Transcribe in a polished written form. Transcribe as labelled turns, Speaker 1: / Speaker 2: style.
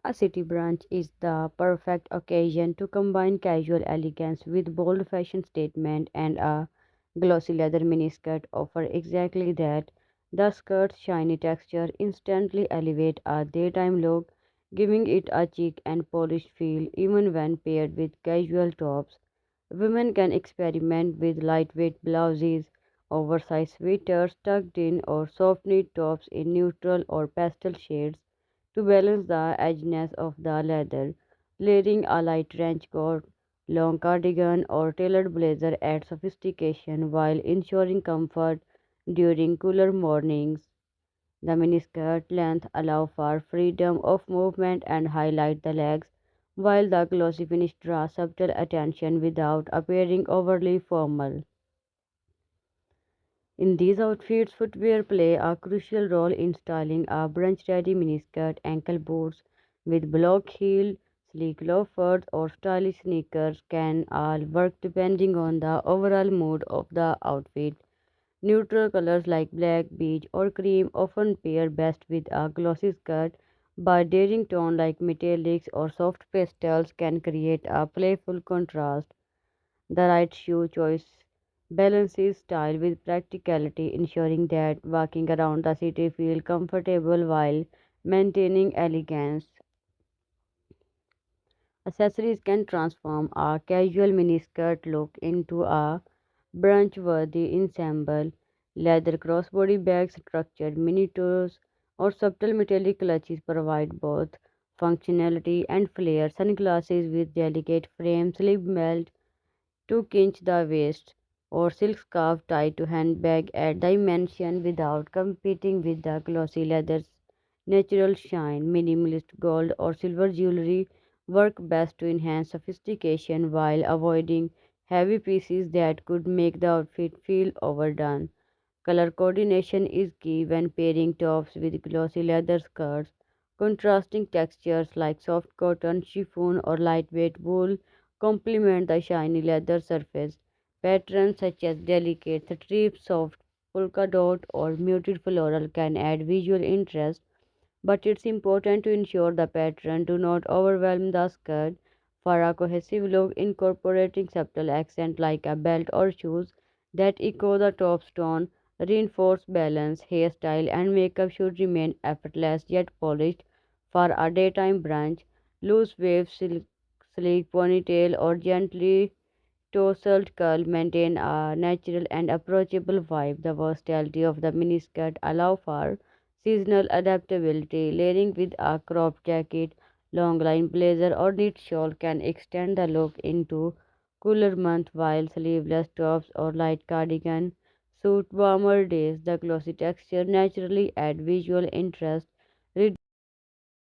Speaker 1: A city brunch is the perfect occasion to combine casual elegance with bold fashion statement, and a glossy leather miniskirt offer exactly that. The skirt's shiny texture instantly elevate a daytime look, giving it a chic and polished feel even when paired with casual tops. Women can experiment with lightweight blouses, oversized sweaters tucked in, or soft knit tops in neutral or pastel shades to balance the edginess of the leather. Layering a light trench coat, long cardigan, or tailored blazer adds sophistication while ensuring comfort during cooler mornings. The miniskirt length allows for freedom of movement and highlight the legs, while the glossy finish draws subtle attention without appearing overly formal. In these outfits, footwear play a crucial role in styling a brunch-ready miniskirt, ankle boots with block heel, sleek loafers, or stylish sneakers can all work depending on the overall mood of the outfit. Neutral colors like black, beige, or cream often pair best with a glossy skirt, but daring tone like metallics or soft pastels can create a playful contrast. The right shoe choice balances style with practicality, ensuring that walking around the city feel comfortable while maintaining elegance. Accessories can transform a casual miniskirt look into a brunch-worthy ensemble. Leather crossbody bags, structured mini toes, or subtle metallic clutches provide both functionality and flair. Sunglasses with delicate frames, lip melt to cinch the waist, or silk scarf tied to handbag add dimension without competing with the glossy leather's natural shine. Minimalist gold or silver jewelry work best to enhance sophistication while avoiding heavy pieces that could make the outfit feel overdone. Color coordination is key when pairing tops with glossy leather skirts. Contrasting textures like soft cotton, chiffon, or lightweight wool complement the shiny leather surface. Patterns such as delicate stripes, soft polka dot, or muted floral can add visual interest, but it's important to ensure the pattern do not overwhelm the skirt. For a cohesive look, incorporating subtle accent like a belt or shoes that echo the top's tone reinforce balance. Hairstyle and makeup should remain effortless yet polished. For a daytime brunch, loose wave, sleek ponytail, or gently tousled curl maintain a natural and approachable vibe. The versatility of the miniskirt allow for seasonal adaptability. Layering with a cropped jacket, long line blazer, or knit shawl can extend the look into cooler months, while sleeveless tops or light cardigan suit warmer days. The glossy texture naturally add visual interest